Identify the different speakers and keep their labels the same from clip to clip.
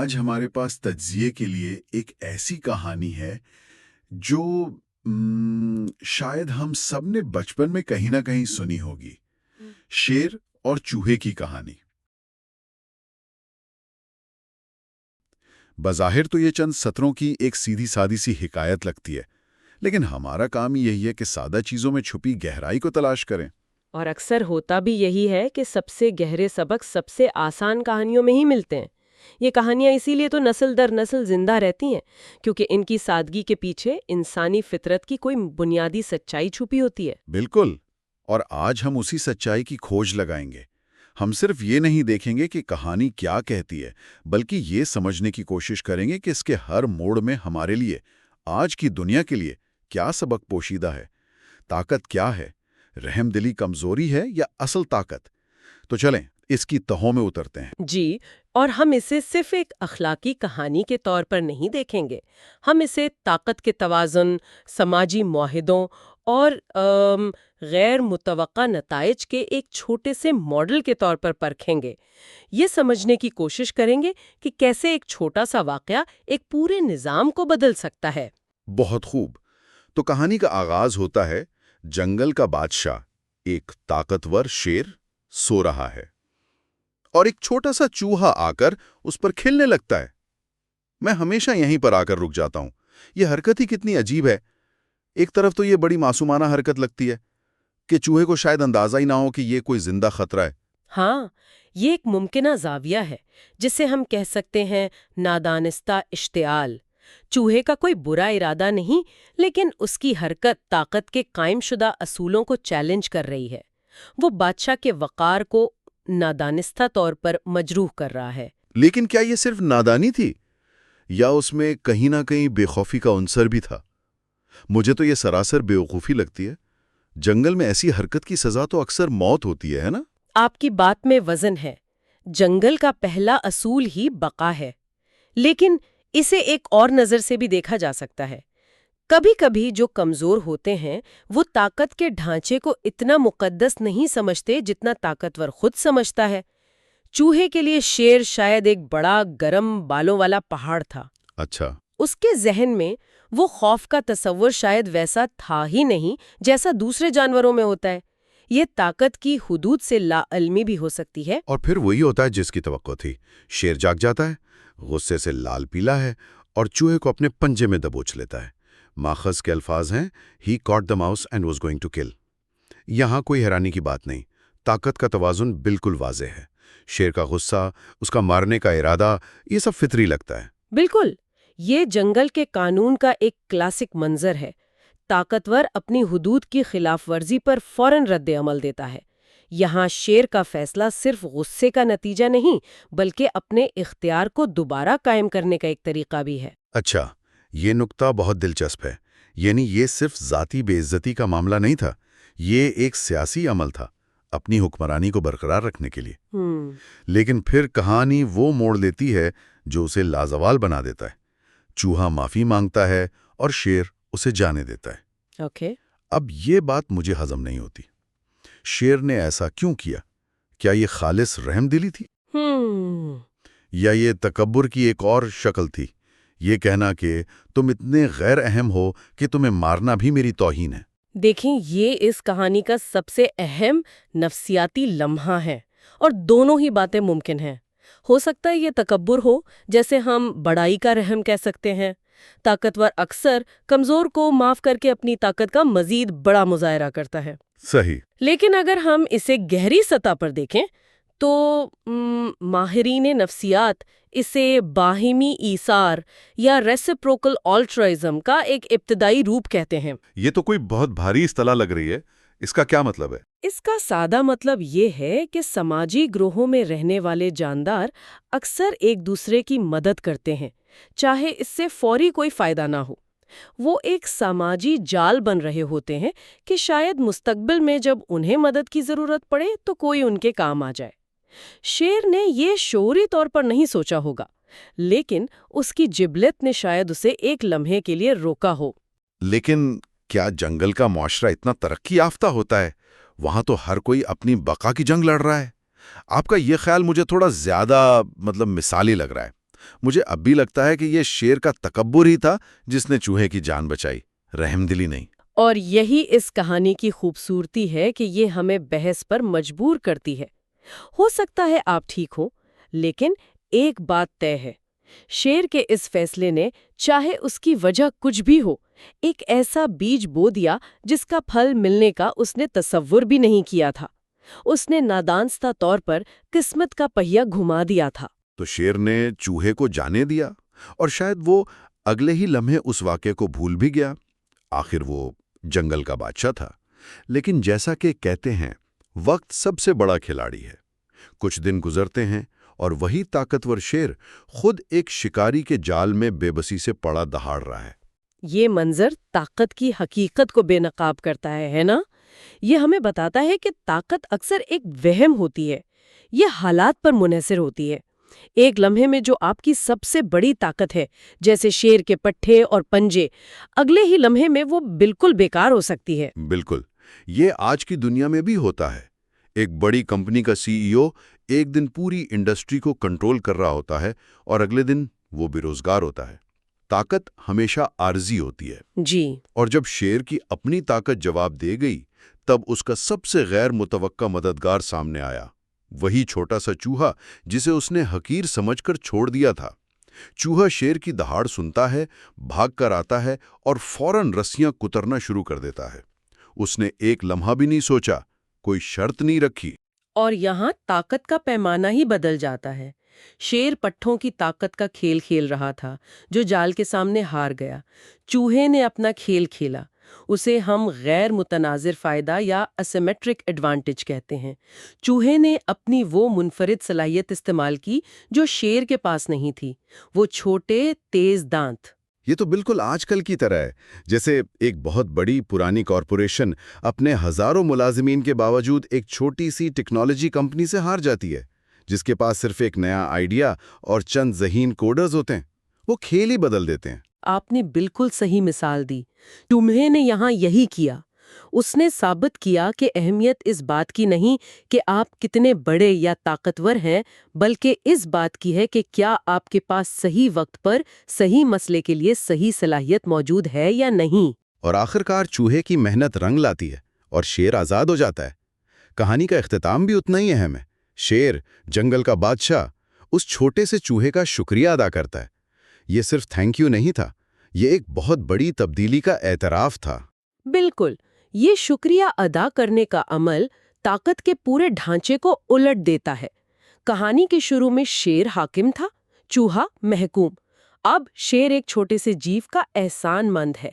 Speaker 1: آج ہمارے پاس تجزیے کے لیے ایک ایسی کہانی ہے جو شاید ہم سب نے بچپن میں کہیں نہ کہیں سنی ہوگی۔ شیر اور چوہے کی کہانی۔ بظاہر تو یہ چند سطروں کی ایک سیدھی سادی سی حکایت لگتی ہے، لیکن ہمارا کام یہی ہے کہ سادہ چیزوں میں چھپی گہرائی کو تلاش کریں۔
Speaker 2: اور اکثر ہوتا بھی یہی ہے کہ سب سے گہرے سبق سب سے آسان کہانیوں میں ہی ملتے ہیں۔ یہ کہانیاں اسی لیے تو نسل در نسل زندہ رہتی ہیں، کیونکہ ان کی سادگی کے پیچھے انسانی فطرت کی کوئی بنیادی سچائی چھپی ہوتی ہے۔
Speaker 1: بالکل، اور آج ہم اسی سچائی کی کھوج لگائیں گے۔ ہم صرف یہ نہیں دیکھیں گے کہ کہانی کیا کہتی ہے، بلکہ یہ سمجھنے کی کوشش کریں گے کہ اس کے ہر موڑ میں ہمارے لیے، آج کی دنیا کے لیے کیا سبق پوشیدہ ہے۔ طاقت کیا ہے؟ رحم دلی کمزوری ہے یا اصل طاقت؟ تو چلیں اس کی تہوں میں اترتے ہیں۔
Speaker 2: جی، اور ہم اسے صرف ایک اخلاقی کہانی کے طور پر نہیں دیکھیں گے، ہم اسے طاقت کے توازن، سماجی معاہدوں اور غیر متوقع نتائج کے ایک چھوٹے سے ماڈل کے طور پر پرکھیں گے۔ یہ سمجھنے کی کوشش کریں گے کہ کیسے ایک چھوٹا سا واقعہ ایک پورے نظام کو بدل سکتا ہے۔
Speaker 1: بہت خوب۔ تو کہانی کا آغاز ہوتا ہے جنگل کا بادشاہ، ایک طاقتور شیر سو رہا ہے اور ایک چھوٹا سا چوہا آ کر اس پر کھیلنے لگتا ہے۔ میں ہمیشہ یہیں پر آ کر رک جاتا ہوں، یہ حرکت ہی کتنی عجیب ہے۔ ایک طرف تو یہ بڑی معصومانہ حرکت لگتی ہے کہ چوہے کو شاید اندازہ ہی نہ ہو کہ یہ کوئی زندہ خطرہ ہے۔
Speaker 2: ہاں، یہ ایک ممکنہ زاویہ ہے جسے ہم کہہ سکتے ہیں نادانستہ اشتعال۔ چوہے کا کوئی برا ارادہ نہیں، لیکن اس کی حرکت طاقت کے قائم شدہ اصولوں کو چیلنج کر رہی ہے۔ وہ بادشاہ کے وقار کو نادانستہ طور پر مجروح کر رہا ہے۔
Speaker 1: لیکن کیا یہ صرف نادانی تھی یا اس میں کہیں نہ کہیں بے خوفی کا عنصر بھی تھا؟ مجھے تو یہ سراسر بیوقوفی لگتی ہے۔ جنگل میں ایسی حرکت کی سزا تو اکثر موت ہوتی ہے نا؟
Speaker 2: آپ کی بات میں وزن ہے۔ جنگل کا پہلا اصول ہی بقا ہے، لیکن اسے ایک اور نظر سے بھی دیکھا جا سکتا ہے۔ کبھی کبھی جو کمزور ہوتے ہیں وہ طاقت کے ڈھانچے کو اتنا مقدس نہیں سمجھتے جتنا طاقتور خود سمجھتا ہے۔ چوہے کے لیے شیر شاید ایک بڑا گرم بالوں والا پہاڑ تھا۔
Speaker 1: اچھا۔
Speaker 2: اس کے ذہن میں وہ خوف کا تصور شاید ویسا تھا ہی نہیں جیسا دوسرے جانوروں میں ہوتا ہے۔ یہ طاقت کی حدود سے لا علمی بھی ہو سکتی ہے۔
Speaker 1: اور پھر وہی ہوتا ہے جس کی توقع تھی۔ شیر جاگ جاتا ہے، غصے سے لال پیلا ہے اور چوہے کو اپنے پنجے میں دبوچ لیتا ہے۔ ماخذ کے الفاظ ہیں "He caught the mouse and was going to kill". یہاں کوئی حیرانی کی بات نہیں، طاقت کا توازن بالکل واضح ہے۔ شیر کا غصہ، اس کا مارنے کا ارادہ، یہ سب فطری لگتا ہے۔
Speaker 2: بالکل، یہ جنگل کے قانون کا ایک کلاسک منظر ہے۔ طاقتور اپنی حدود کی خلاف ورزی پر فوراً رد عمل دیتا ہے۔ یہاں شیر کا فیصلہ صرف غصے کا نتیجہ نہیں، بلکہ اپنے اختیار کو دوبارہ قائم کرنے کا ایک طریقہ بھی ہے۔
Speaker 1: اچھا، یہ نکتہ بہت دلچسپ ہے۔ یعنی یہ صرف ذاتی بے عزتی کا معاملہ نہیں تھا، یہ ایک سیاسی عمل تھا، اپنی حکمرانی کو برقرار رکھنے کے لیے۔ لیکن پھر کہانی وہ موڑ لیتی ہے جو اسے لازوال بنا دیتا ہے۔ چوہا معافی مانگتا ہے اور شیر اسے جانے دیتا ہے۔
Speaker 2: اوکے۔
Speaker 1: اب یہ بات مجھے ہضم نہیں ہوتی۔ شیر نے ایسا کیوں کیا؟ کیا یہ خالص رحم دلی تھی؟ یا یہ تکبر کی ایک اور شکل تھی؟ یہ کہنا کہ تم اتنے غیر اہم ہو کہ تمہیں مارنا بھی میری توہین ہے۔
Speaker 2: دیکھیں، یہ اس کہانی کا سب سے اہم نفسیاتی لمحہ ہے، اور دونوں ہی باتیں ممکن ہیں۔ ہو سکتا ہے یہ تکبر ہو، جیسے ہم بڑائی کا رحم کہہ سکتے ہیں۔ طاقتور اکثر کمزور کو معاف کر کے اپنی طاقت کا مزید بڑا مظاہرہ کرتا ہے۔
Speaker 1: صحیح۔
Speaker 2: لیکن اگر ہم اسے گہری سطح پر دیکھیں تو ماہرین نفسیات اسے باہمی ایثار یا ریسپروکل آلٹرائزم کا ایک ابتدائی روپ کہتے ہیں۔
Speaker 1: یہ تو کوئی بہت بھاری اصطلاح لگ رہی ہے، اس کا کیا مطلب ہے؟
Speaker 2: اس کا سادہ مطلب یہ ہے کہ سماجی گروہوں میں رہنے والے جاندار اکثر ایک دوسرے کی مدد کرتے ہیں، چاہے اس سے فوری کوئی فائدہ نہ ہو۔ وہ ایک سماجی جال بن رہے ہوتے ہیں کہ شاید مستقبل میں جب انہیں مدد کی ضرورت پڑے تو کوئی ان کے کام آ جائے۔ شیر نے یہ شعوری طور پر نہیں سوچا ہوگا، لیکن اس کی جبلت نے شاید اسے ایک لمحے کے لیے روکا ہو۔
Speaker 1: لیکن کیا جنگل کا معاشرہ اتنا ترقی یافتہ ہوتا ہے؟ وہاں تو ہر کوئی اپنی بقا کی جنگ لڑ رہا ہے۔ آپ کا یہ خیال مجھے تھوڑا زیادہ مثالی لگ رہا ہے۔ مجھے اب بھی لگتا ہے کہ یہ شیر کا تکبر ہی تھا جس نے چوہے کی جان بچائی، رحم دلی نہیں۔
Speaker 2: اور یہی اس کہانی کی خوبصورتی ہے کہ یہ ہمیں بحث پر مجبور کرتی ہے۔ ہو سکتا ہے آپ ٹھیک ہو، لیکن ایک بات طے ہے، شیر کے اس فیصلے نے، چاہے اس کی وجہ کچھ بھی ہو، ایک ایسا بیج بو دیا جس کا پھل ملنے کا اس نے تصور بھی نہیں کیا تھا۔ اس نے نادانستہ طور پر قسمت کا پہیہ گھما دیا تھا۔
Speaker 1: تو شیر نے چوہے کو جانے دیا، اور شاید وہ اگلے ہی لمحے اس واقعے کو بھول بھی گیا۔ آخر وہ جنگل کا بادشاہ تھا۔ لیکن جیسا کہ کہتے ہیں، وقت سب سے بڑا کھلاڑی ہے۔ کچھ دن گزرتے ہیں اور وہی طاقتور شیر خود ایک شکاری کے جال میں بے بسی سے پڑا دہاڑ رہا ہے۔
Speaker 2: یہ منظر طاقت کی حقیقت کو بے نقاب کرتا ہے نا؟ یہ ہمیں بتاتا ہے کہ طاقت اکثر ایک وہم ہوتی ہے، یہ حالات پر منحصر ہوتی ہے۔ ایک لمحے میں جو آپ کی سب سے بڑی طاقت ہے، جیسے شیر کے پٹھے اور پنجے، اگلے ہی لمحے میں وہ بالکل بیکار ہو سکتی ہے۔
Speaker 1: بالکل، یہ آج کی دنیا میں بھی ہوتا ہے۔ ایک بڑی کمپنی کا CEO ایک دن پوری انڈسٹری کو کنٹرول کر رہا ہوتا ہے اور اگلے دن وہ بے روزگار ہوتا ہے۔ طاقت ہمیشہ عارضی ہوتی ہے۔
Speaker 2: جی۔
Speaker 1: اور جب شیر کی اپنی طاقت جواب دے گئی، تب اس کا سب سے غیر متوقع مددگار سامنے آیا، وہی چھوٹا سا چوہا جسے اس نے حقیر سمجھ کر چھوڑ دیا تھا۔ چوہا شیر کی دہاڑ سنتا ہے، بھاگ کر آتا ہے اور فوراً رسیاں کترنا شروع کر دیتا ہے۔ اس نے ایک لمحہ بھی نہیں سوچا، کوئی شرط نہیں رکھی۔
Speaker 2: اور یہاں طاقت کا پیمانہ ہی بدل جاتا ہے۔ شیر پٹھوں کی طاقت کا کھیل کھیل رہا تھا، جو جال کے سامنے ہار گیا۔ چوہے نے اپنا کھیل کھیلا، اسے ہم غیر متناظر فائدہ یا اسیمیٹرک ایڈوانٹیج کہتے ہیں۔ چوہے نے اپنی وہ منفرد صلاحیت استعمال کی جو شیر کے پاس نہیں تھی، وہ چھوٹے تیز دانت۔
Speaker 1: یہ تو بالکل آج کل کی طرح ہے، جیسے ایک بہت بڑی پرانی کارپوریشن اپنے ہزاروں ملازمین کے باوجود ایک چھوٹی سی ٹیکنالوجی کمپنی سے ہار جاتی ہے، جس کے پاس صرف ایک نیا آئیڈیا اور چند ذہین کوڈرز ہوتے ہیں۔ وہ کھیل ہی بدل دیتے ہیں۔
Speaker 2: آپ نے بالکل صحیح مثال دی۔ چوہے نے یہاں یہی کیا۔ اس نے ثابت کیا کہ اہمیت اس بات کی نہیں کہ آپ کتنے بڑے یا طاقتور ہیں، بلکہ اس بات کی ہے کہ کیا آپ کے پاس صحیح وقت پر صحیح مسئلے کے لیے صحیح صلاحیت موجود ہے یا نہیں۔
Speaker 1: اور آخرکار چوہے کی محنت رنگ لاتی ہے اور شیر آزاد ہو جاتا ہے۔ کہانی کا اختتام بھی اتنا ہی اہم ہے۔ شیر، جنگل کا بادشاہ، اس چھوٹے سے چوہے کا شکریہ ادا کرتا ہے۔ یہ صرف تھینک یو نہیں تھا، یہ ایک بہت بڑی تبدیلی کا اعتراف تھا۔
Speaker 2: بالکل، یہ شکریہ ادا کرنے کا عمل طاقت کے پورے ڈھانچے کو الٹ دیتا ہے۔ کہانی کے شروع میں شیر حاکم تھا، چوہا محکوم۔ اب شیر ایک چھوٹے سے جیو کا احسان مند ہے۔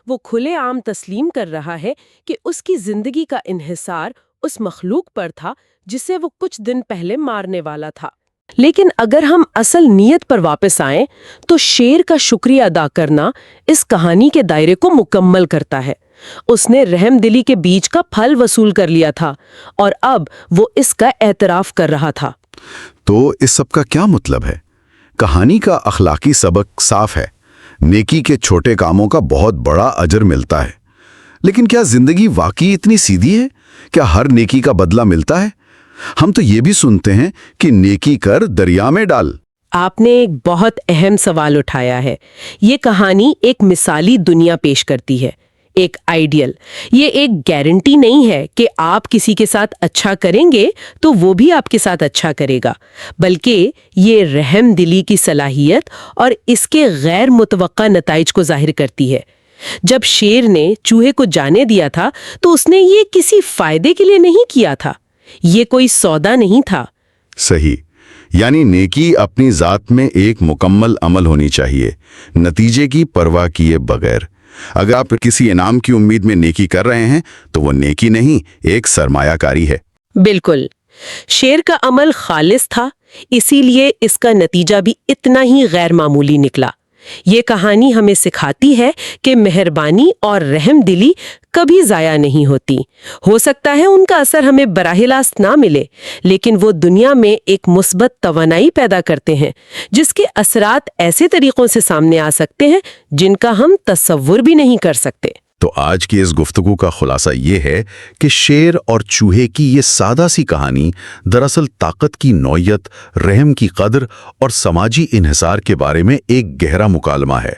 Speaker 2: وہ کھلے عام تسلیم کر رہا ہے کہ اس کی زندگی کا انحصار اس مخلوق پر تھا جسے وہ کچھ دن پہلے مارنے والا تھا۔ لیکن اگر ہم اصل نیت پر واپس آئیں تو شیر کا شکریہ ادا کرنا اس کہانی کے دائرے کو مکمل کرتا ہے۔ اس نے رحم دلی کے بیج کا پھل وصول کر لیا تھا اور اب وہ اس کا اعتراف کر رہا تھا۔
Speaker 1: تو اس سب کا کیا مطلب ہے؟ کہانی کا اخلاقی سبق صاف ہے۔ نیکی کے چھوٹے کاموں کا بہت بڑا اجر ملتا ہے۔ لیکن کیا زندگی واقعی اتنی سیدھی ہے؟ کیا ہر نیکی کا بدلہ ملتا ہے؟ ہم تو یہ بھی سنتے ہیں کہ نیکی کر دریا میں ڈال۔
Speaker 2: آپ نے ایک بہت اہم سوال اٹھایا ہے۔ یہ کہانی ایک مثالی دنیا پیش کرتی ہے، ایک آئیڈیل۔ یہ ایک گارنٹی نہیں ہے کہ آپ کسی کے ساتھ اچھا کریں گے تو وہ بھی آپ کے ساتھ اچھا کرے گا، بلکہ یہ رحم دلی کی صلاحیت اور اس کے غیر متوقع نتائج کو ظاہر کرتی ہے۔ جب شیر نے چوہے کو جانے دیا تھا تو اس نے یہ کسی فائدے کے لیے نہیں کیا تھا، یہ کوئی سودا نہیں تھا۔
Speaker 1: صحیح، یعنی نیکی اپنی ذات میں ایک مکمل عمل ہونی چاہیے، نتیجے کی پرواہ کیے بغیر۔ اگر آپ کسی انعام کی امید میں نیکی کر رہے ہیں تو وہ نیکی نہیں، ایک سرمایہ کاری ہے۔
Speaker 2: بالکل، شیر کا عمل خالص تھا، اسی لیے اس کا نتیجہ بھی اتنا ہی غیر معمولی نکلا۔ یہ کہانی ہمیں سکھاتی ہے کہ مہربانی اور رحم دلی کبھی ضائع نہیں ہوتی۔ ہو سکتا ہے ان کا اثر ہمیں براہ راست نہ ملے، لیکن وہ دنیا میں ایک مثبت توانائی پیدا کرتے ہیں جس کے اثرات ایسے طریقوں سے سامنے آ سکتے ہیں جن کا ہم تصور بھی نہیں کر سکتے۔
Speaker 1: تو آج کی اس گفتگو کا خلاصہ یہ ہے کہ شیر اور چوہے کی یہ سادہ سی کہانی دراصل طاقت کی نوعیت، رحم کی قدر اور سماجی انحصار کے بارے میں ایک گہرا مکالمہ ہے۔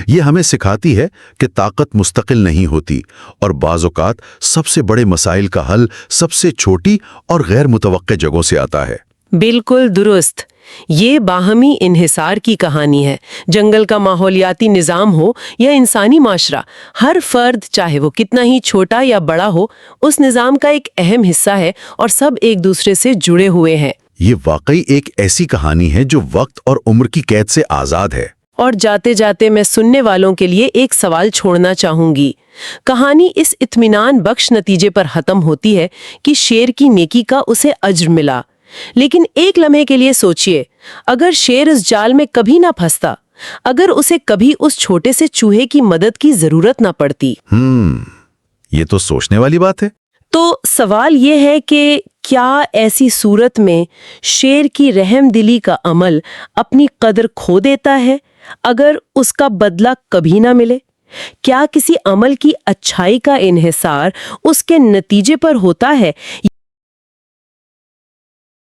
Speaker 1: یہ ہمیں سکھاتی ہے کہ طاقت مستقل نہیں ہوتی اور بعض اوقات سب سے بڑے مسائل کا حل سب سے چھوٹی اور غیر متوقع جگہوں سے آتا ہے۔
Speaker 2: بالکل درست۔ یہ باہمی انحصار کی کہانی ہے۔ جنگل کا ماحولیاتی نظام ہو یا انسانی معاشرہ، ہر فرد چاہے وہ کتنا ہی چھوٹا یا بڑا ہو، اس نظام کا ایک اہم حصہ ہے اور سب ایک دوسرے سے جڑے ہوئے ہیں۔
Speaker 1: یہ واقعی ایک ایسی کہانی ہے جو وقت اور عمر کی قید سے آزاد ہے۔
Speaker 2: اور جاتے جاتے میں سننے والوں کے لیے ایک سوال چھوڑنا چاہوں گی۔ کہانی اس اطمینان بخش نتیجے پر ختم ہوتی ہے کہ شیر کی نیکی کا اسے اجر ملا، لیکن ایک لمحے کے لیے سوچئے، اگر شیر اس جال میں کبھی نہ پھنستا، اگر اسے کبھی اس چھوٹے سے چوہے کی مدد کی ضرورت نہ پڑتی۔
Speaker 1: یہ تو سوچنے والی بات ہے۔
Speaker 2: تو سوال یہ ہے کہ کیا ایسی صورت میں شیر کی رحم دلی کا عمل اپنی قدر کھو دیتا ہے اگر اس کا بدلہ کبھی نہ ملے؟ کیا کسی عمل کی اچھائی کا انحصار اس کے نتیجے پر ہوتا ہے